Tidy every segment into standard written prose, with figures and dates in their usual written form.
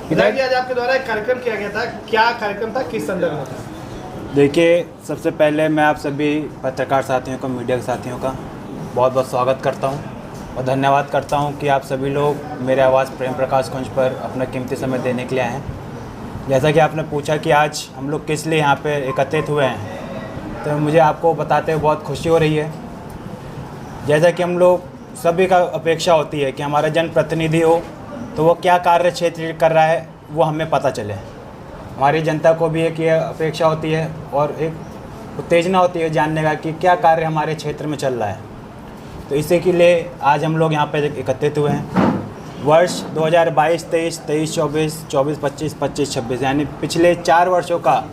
विधायक जी, आज आपके द्वारा एक कार्यक्रम किया गया था, क्या कार्यक्रम था, किस संदर्भ में था? देखिए, सबसे पहले मैं आप सभी पत्रकार साथियों का, मीडिया के साथियों का बहुत बहुत स्वागत करता हूं और धन्यवाद करता हूं कि आप सभी लोग मेरे आवाज़ प्रेम प्रकाश कुंज पर अपना कीमती समय देने के लिए आए हैं। जैसा कि आपने पूछा कि आज हम लोग किस लिए यहाँ पे एकत्रित हुए हैं, तो मुझे आपको बताते हुए बहुत खुशी हो रही है। जैसा कि हम लोग सभी का अपेक्षा होती है कि हमारा जनप्रतिनिधि हो तो वो क्या कार्य क्षेत्र कर रहा है वो हमें पता चले। हमारी जनता को भी एक ये अपेक्षा होती है और एक उत्तेजना होती है जानने का कि क्या कार्य हमारे क्षेत्र में चल रहा है। तो इसी के लिए आज हम लोग यहाँ पे एकत्रित हुए हैं। वर्ष 2022, 23, 24, 25, 26 यानी पिछले 4 वर्षों का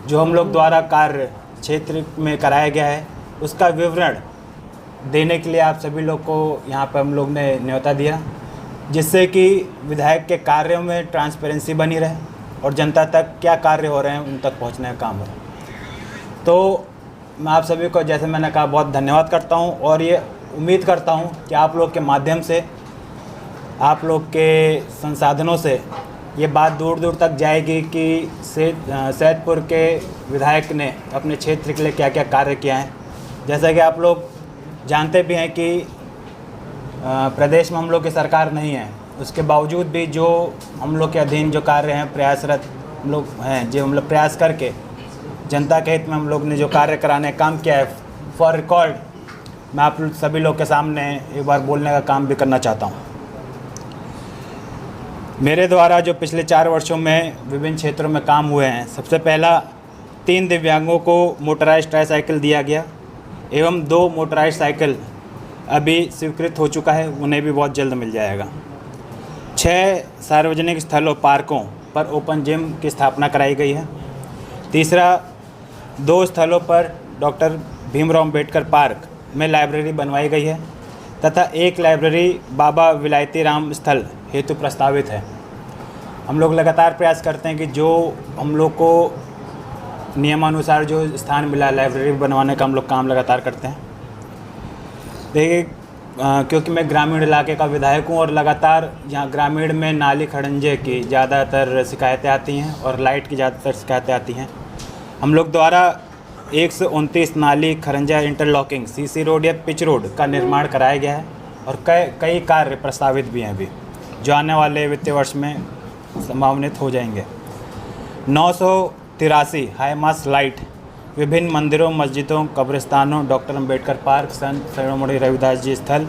जो हम लोग द्वारा कार्य क्षेत्र में कराया गया है उसका विवरण देने के लिए आप सभी लोग को यहाँ पर हम लोग ने न्योता दिया, जिससे कि विधायक के कार्यों में ट्रांसपेरेंसी बनी रहे और जनता तक क्या कार्य हो रहे हैं उन तक पहुँचने का काम हो। तो मैं आप सभी को, जैसे मैंने कहा, बहुत धन्यवाद करता हूँ और ये उम्मीद करता हूँ कि आप लोग के माध्यम से, आप लोग के संसाधनों से ये बात दूर दूर तक जाएगी कि सैदपुर के विधायक ने अपने क्षेत्र के लिए क्या क्या कार्य किया है। जैसा कि आप लोग जानते भी हैं कि प्रदेश में हम लोग की सरकार नहीं है, उसके बावजूद भी जो हम लोग के अधीन जो कार्य हैं, प्रयासरत हम लोग हैं, जो हम लोग प्रयास करके जनता के हित में हम लोग ने जो कार्य कराने का काम किया है, फॉर रिकॉर्ड मैं आप सभी लोग के सामने एक बार बोलने का काम भी करना चाहता हूँ। मेरे द्वारा जो पिछले 4 वर्षों में विभिन्न क्षेत्रों में काम हुए हैं, सबसे पहला 3 दिव्यांगों को मोटराइज्ड ट्राईसाइकिल दिया गया एवं 2 मोटराइज्ड साइकिल अभी स्वीकृत हो चुका है, उन्हें भी बहुत जल्द मिल जाएगा। 6 सार्वजनिक स्थलों, पार्कों पर ओपन जिम की स्थापना कराई गई है। तीसरा, 2 स्थलों पर डॉक्टर भीमराव अम्बेडकर पार्क में लाइब्रेरी बनवाई गई है तथा 1 लाइब्रेरी बाबा विलायती राम स्थल हेतु प्रस्तावित है। हम लोग लगातार प्रयास करते हैं कि जो हम लोग को नियमानुसार जो स्थान मिला लाइब्रेरी बनवाने का, हम लोग काम लगातार करते हैं। देखिए, क्योंकि मैं ग्रामीण इलाके का विधायक हूँ और लगातार यहाँ ग्रामीण में नाली खड़ंजे की ज़्यादातर शिकायतें आती हैं और लाइट की ज़्यादातर शिकायतें आती हैं। हम लोग द्वारा 129 नाली खड़ंजा इंटरलॉकिंग सीसी रोड या पिच रोड का निर्माण कराया गया है और कई कार्य प्रस्तावित भी हैं अभी, जो आने वाले वित्तीय वर्ष में संभावनित हो जाएंगे। 983 हाईमास्ट लाइट विभिन्न मंदिरों, मस्जिदों, कब्रिस्तानों, डॉक्टर अंबेडकर पार्क, संत शिरोमणि रविदास जी स्थल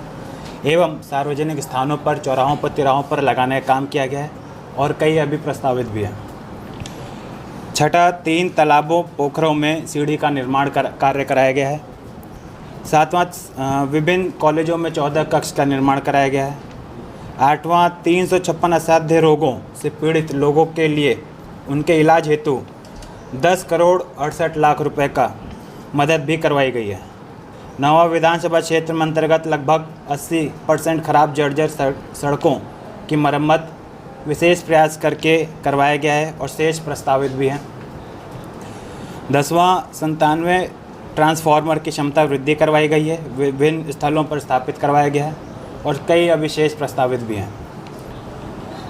एवं सार्वजनिक स्थानों पर, चौराहों पर, तिराहों पर लगाने का काम किया गया है और कई अभी प्रस्तावित भी हैं। 6, 3 तालाबों, पोखरों में सीढ़ी का निर्माण कार्य कराया गया है। 7वां, विभिन्न कॉलेजों में 14 कक्ष का निर्माण कराया गया है। 8वां, 356 असाध्य रोगों से पीड़ित लोगों के लिए उनके इलाज हेतु 10 करोड़ 68 लाख रुपए का मदद भी करवाई गई है। 9वां, विधानसभा क्षेत्र में अंतर्गत लगभग 80% खराब जर्जर सड़कों की मरम्मत विशेष प्रयास करके करवाया गया है और शेष प्रस्तावित भी हैं। 10वां, 97 ट्रांसफार्मर की क्षमता वृद्धि करवाई गई है, विभिन्न स्थलों पर स्थापित करवाया गया है और कई अभी शेष प्रस्तावित भी हैं।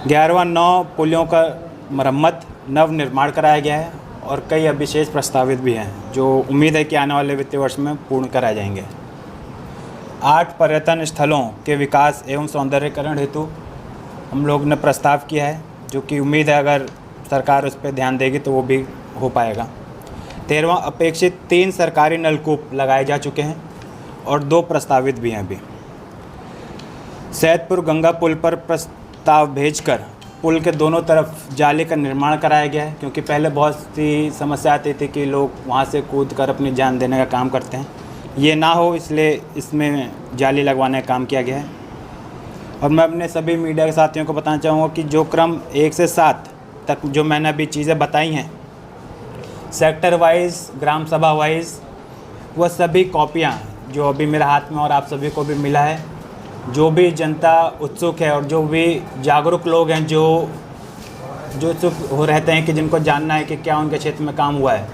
11वां, 9 पुलियों का मरम्मत नव निर्माण कराया गया है और कई अभी शेष प्रस्तावित भी हैं, जो उम्मीद है कि आने वाले वित्तीय वर्ष में पूर्ण कराए जाएंगे। 8 पर्यटन स्थलों के विकास एवं सौंदर्यीकरण हेतु हम लोग ने प्रस्ताव किया है, जो कि उम्मीद है अगर सरकार उस पर ध्यान देगी तो वो भी हो पाएगा। 13वां, अपेक्षित 3 सरकारी नलकूप लगाए जा चुके हैं और 2 प्रस्तावित भी हैं अभी। सैदपुर गंगा पुल पर प्रस्ताव भेजकर पुल के दोनों तरफ जाली का निर्माण कराया गया है, क्योंकि पहले बहुत सी समस्या आती थी कि लोग वहाँ से कूद कर अपनी जान देने का काम करते हैं। ये ना हो इसलिए इसमें जाली लगवाने का काम किया गया है। और मैं अपने सभी मीडिया के साथियों को बताना चाहूँगा कि जो क्रम 1 से 7 तक जो मैंने अभी चीज़ें बताई हैं, सेक्टर वाइज, ग्राम सभा वाइज, वह सभी कॉपियाँ जो अभी मेरे हाथ में और आप सभी को भी मिला है, जो भी जनता उत्सुक है और जो भी जागरूक लोग हैं जो उत्सुक हो रहते हैं कि जिनको जानना है कि क्या उनके क्षेत्र में काम हुआ है,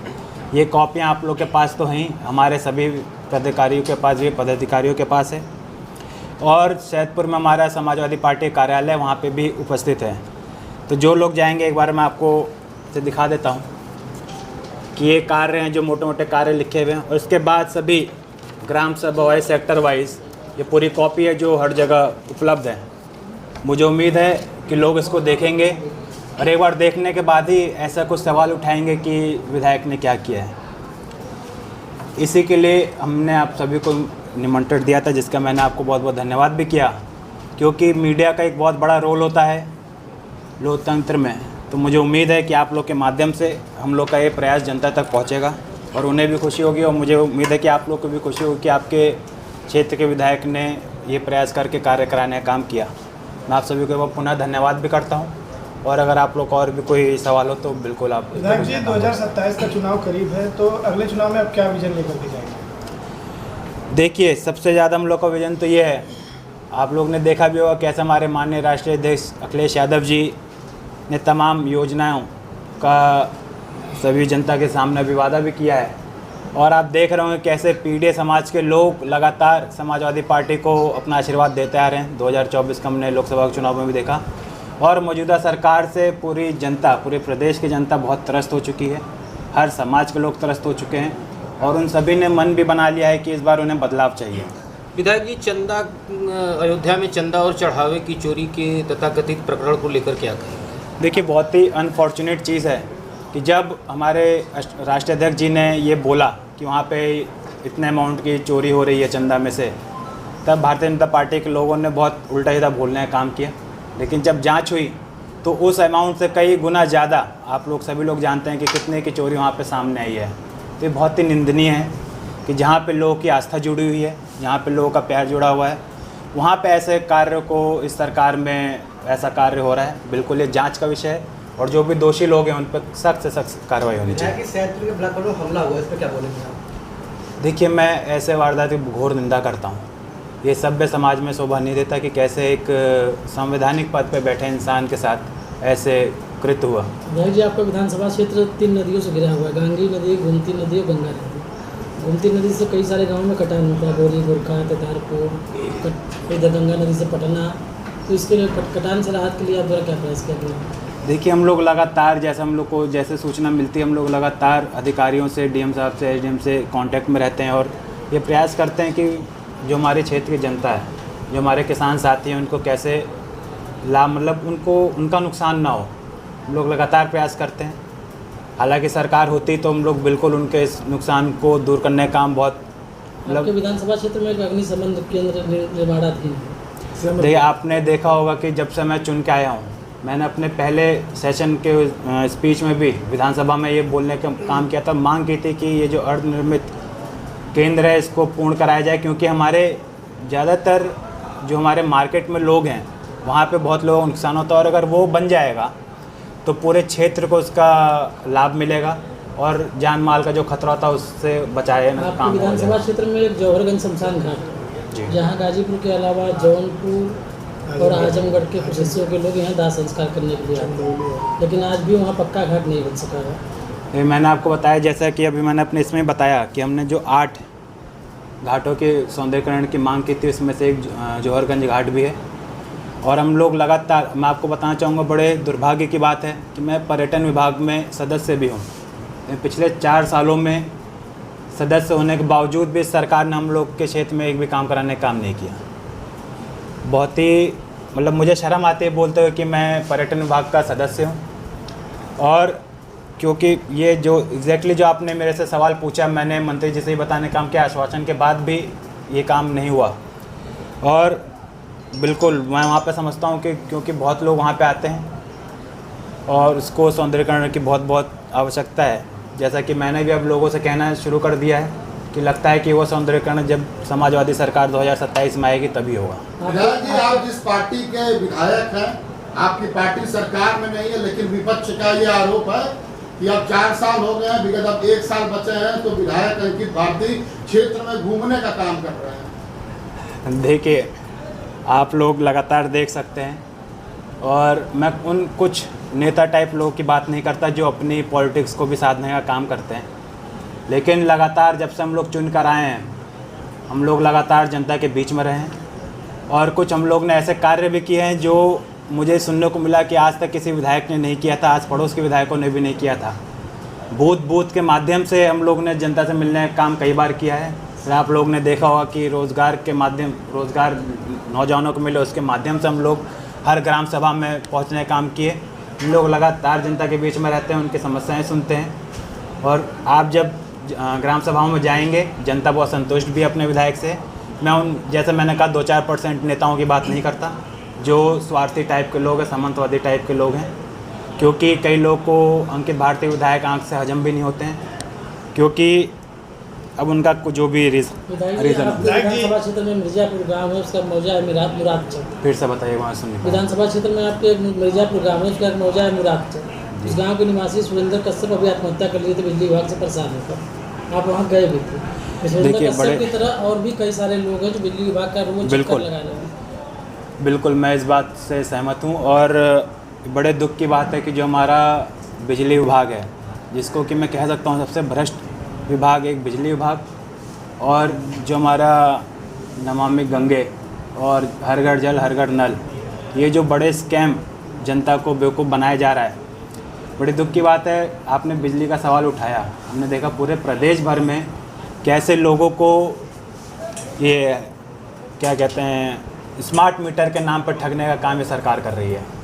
ये कॉपियाँ आप लोग के पास तो हैं, हमारे सभी पदाधिकारियों के पास भी, पदाधिकारियों के पास है। और सैदपुर में हमारा समाजवादी पार्टी कार्यालय वहाँ पे भी उपस्थित है। तो जो लोग जाएंगे एक बार मैं आपको से दिखा देता हूँ कि ये कार्य हैं जो मोटे मोटे कार्य लिखे हुए हैं, और इसके बाद सभी ग्राम सभा वाइज सेक्टर वाइज ये पूरी कॉपी है जो हर जगह उपलब्ध है। मुझे उम्मीद है कि लोग इसको देखेंगे और एक बार देखने के बाद ही ऐसा कुछ सवाल उठाएंगे कि विधायक ने क्या किया है। इसी के लिए हमने आप सभी को निमंत्रण दिया था, जिसका मैंने आपको बहुत बहुत धन्यवाद भी किया, क्योंकि मीडिया का एक बहुत बड़ा रोल होता है लोकतंत्र में। तो मुझे उम्मीद है कि आप लोग के माध्यम से हम लोग का ये प्रयास जनता तक पहुंचेगा और उन्हें भी खुशी होगी, और मुझे उम्मीद है कि आप लोग को भी खुशी होगी कि आपके क्षेत्र के विधायक ने ये प्रयास करके कार्य कराने का काम किया। मैं आप सभी को पुनः धन्यवाद भी करता हूँ, और अगर आप लोग और भी कोई सवाल हो तो बिल्कुल आप। विधायक जी, 2027 का चुनाव करीब है, तो अगले चुनाव में आप क्या विजन लेकर के जाएंगे? देखिए, सबसे ज़्यादा हम लोग का विजन तो ये है, आप लोग ने देखा भी होगा कैसे हमारे माननीय राष्ट्रीय अध्यक्ष अखिलेश यादव जी ने तमाम योजनाओं का सभी जनता के सामने अभिवादन भी किया है, और आप देख रहे होंगे कैसे पीढ़ी समाज के लोग लगातार समाजवादी पार्टी को अपना आशीर्वाद देते आ रहे हैं। 2024 का हमने लोकसभा चुनाव में भी देखा, और मौजूदा सरकार से पूरी जनता, पूरे प्रदेश की जनता बहुत त्रस्त हो चुकी है। हर समाज के लोग त्रस्त हो चुके हैं, और उन सभी ने मन भी बना लिया है कि इस बार उन्हें बदलाव चाहिए। विधायक जी, चंदा अयोध्या में चंदा और चढ़ावे की चोरी के तथाकथित प्रकरण को लेकर क्या कहें? देखिए, बहुत ही अनफॉर्चुनेट चीज़ है कि जब हमारे राष्ट्रीय अध्यक्ष जी ने ये बोला कि वहाँ पे इतने अमाउंट की चोरी हो रही है चंदा में से, तब भारतीय जनता पार्टी के लोगों ने बहुत उल्टा सीधा बोलने का काम किया। लेकिन जब जांच हुई तो उस अमाउंट से कई गुना ज़्यादा, आप लोग सभी लोग जानते हैं कि कितने की चोरी वहाँ पे सामने आई है। तो ये बहुत ही निंदनीय है कि जहाँ पे लोगों की आस्था जुड़ी हुई है, जहाँ पे लोगों का प्यार जुड़ा हुआ है, वहाँ पे ऐसे कार्य को इस सरकार में ऐसा कार्य हो रहा है। बिल्कुल ये जांच का विषय है, और जो भी दोषी लोग हैं उन पर सख्त से सख्त कार्रवाई होनी चाहिए। सैदपुर के ब्लॉक पर हमला हुआ, इस पर क्या बोलेंगे आप? देखिए, मैं ऐसे वारदात की घोर निंदा करता हूँ। ये सभ्य समाज में शोभा नहीं देता कि कैसे एक संवैधानिक पद पर बैठे इंसान के साथ ऐसे कृत्य हुआ। विधायक जी, आपका विधानसभा क्षेत्र 3 नदियों से घिरा हुआ है, गांगी नदी, गोमती नदी और गंगा नदी। गोमती नदी से कई सारे गाँव में कटान होता है, गोरी, गोरखा, तेतारपुर, इधर गंगा नदी से पटना। तो इसके लिए कटान से राहत के लिए आप द्वारा क्या प्रयास कर रहे हैं? देखिए, हम लोग लगातार, जैसे हम लोग को जैसे सूचना मिलती है, हम लोग लगातार अधिकारियों से, डीएम साहब से, एसडीएम से कांटेक्ट में रहते हैं, और ये प्रयास करते हैं कि जो हमारे क्षेत्र की जनता है, जो हमारे किसान साथी हैं, उनको कैसे लाभ, मतलब उनको उनका नुकसान ना हो। हम लोग लगातार प्रयास करते हैं। हालांकि सरकार होती तो हम लोग बिल्कुल उनके इस नुकसान को दूर करने का काम बहुत आपके विधानसभा क्षेत्र में एक अग्निशमन केंद्र निर्माणाधीन है। देखिए, आपने देखा होगा कि जब से मैं चुन के आया हूँ, मैंने अपने पहले सेशन के स्पीच में भी विधानसभा में ये बोलने का काम किया था, मांग की थी कि ये जो अर्धनिर्मित केंद्र है इसको पूर्ण कराया जाए, क्योंकि हमारे ज़्यादातर जो हमारे मार्केट में लोग हैं वहाँ पे बहुत लोगों को नुकसान होता है, और अगर वो बन जाएगा तो पूरे क्षेत्र को उसका लाभ मिलेगा, और जान माल का जो खतरा होता है उससे बचाए काम। विधानसभा क्षेत्र में एक जौहरगंज शमशान घाट, जहाँ गाजीपुर के अलावा जौनपुर और आजमगढ़ के कुछ हिस्सों के लोग यहाँ दाह संस्कार करने के लिए आते हैं, लेकिन आज भी वहाँ पक्का घाट नहीं बन सका है। मैंने आपको बताया, जैसा कि अभी मैंने अपने इसमें बताया कि हमने जो 8 घाटों के सौंदर्यीकरण की मांग की थी, उसमें से एक जौहरगंज घाट भी है। और हम लोग लगातार, मैं आपको बताना चाहूँगा, बड़े दुर्भाग्य की बात है कि मैं पर्यटन विभाग में सदस्य भी हूँ। पिछले 4 सालों में सदस्य होने के बावजूद भी सरकार ने हम लोग के क्षेत्र में एक भी काम कराने का काम नहीं किया। बहुत ही मतलब मुझे शर्म आती है बोलते हुए कि मैं पर्यटन विभाग का सदस्य हूँ, और क्योंकि ये जो एग्जैक्टली जो आपने मेरे से सवाल पूछा, मैंने मंत्री जी से ही बताने का काम किया, आश्वासन के बाद भी ये काम नहीं हुआ। और बिल्कुल मैं वहाँ पे समझता हूँ कि क्योंकि बहुत लोग वहाँ पे आते हैं और उसको सौंदर्यीकरण की बहुत बहुत आवश्यकता है। जैसा कि मैंने भी अब लोगों से कहना शुरू कर दिया है कि लगता है कि वो सौंदर्यीकरण जब समाजवादी सरकार 2027 में आएगी तभी होगा। विधायक जी, आप जिस पार्टी के विधायक हैं, आपकी पार्टी सरकार में नहीं है, लेकिन विपक्ष का ये आरोप है कि अब 4 साल हो गए हैं, विगत अब 1 साल बचे हैं, तो विधायक अंकित भारती क्षेत्र में घूमने का काम कर रहे हैं। देखिए, आप लोग लगातार देख सकते हैं, और मैं उन कुछ नेता टाइप लोगों की बात नहीं करता जो अपनी पॉलिटिक्स को भी साधने का काम करते हैं, लेकिन लगातार जब से हम लोग चुन कर आए हैं, हम लोग लगातार जनता के बीच में रहे हैं, और कुछ हम लोग ने ऐसे कार्य भी किए हैं जो मुझे सुनने को मिला कि आज तक किसी विधायक ने नहीं किया था, आज पड़ोस के विधायकों ने भी नहीं किया था। बूथ के माध्यम से हम लोग ने जनता से मिलने का काम कई बार किया है। फिर आप लोग ने देखा होगा कि रोज़गार नौजवानों को मिले, उसके माध्यम से हम लोग हर ग्राम सभा में पहुंचने का काम किए। हम लोग लगातार जनता के बीच में रहते हैं, उनकी समस्याएं सुनते हैं। और आप जब ग्राम सभाओं में जाएंगे, जनता बहुत संतुष्ट भी है अपने विधायक से। मैं जैसे मैंने कहा 2-4% नेताओं की बात नहीं करता, जो स्वार्थी टाइप के लोग हैं, सामंतवादी टाइप के लोग हैं। क्योंकि कई लोग को अंकित भारती विधायक आंख से हजम भी नहीं होते हैं, क्योंकि अब उनका जो भी रीज़न। विधानसभा क्षेत्र में मिर्जापुर गांव है, उसका मौजा है मुरादचंद। फिर से बताइए वहाँ सुनिए। विधानसभा क्षेत्र में आपके मिर्जापुर गांव है, उसका मौजा है मुरादचंद। उस गांव के निवासी सुरेंद्र कश्यप अभी आत्महत्या कर लिए थे बिजली विभाग से परेशान होकर। आप वहाँ गए भी थे। सुरेंद्र कश्यप की तरह और भी कई सारे लोग हैं जो बिजली विभाग का रोज चक्कर लगा रहे हैं। बिल्कुल, मैं इस बात से सहमत हूँ। और बड़े दुख की बात है कि जो हमारा बिजली विभाग है, जिसको कि मैं कह सकता हूँ सबसे भ्रष्ट विभाग एक बिजली विभाग, और जो हमारा नमामि गंगे और हर घर जल हर घर नल, ये जो बड़े स्कैम जनता को बेवकूफ़ बनाया जा रहा है, बड़ी दुख की बात है। आपने बिजली का सवाल उठाया, हमने देखा पूरे प्रदेश भर में कैसे लोगों को ये क्या कहते हैं स्मार्ट मीटर के नाम पर ठगने का काम ये सरकार कर रही है।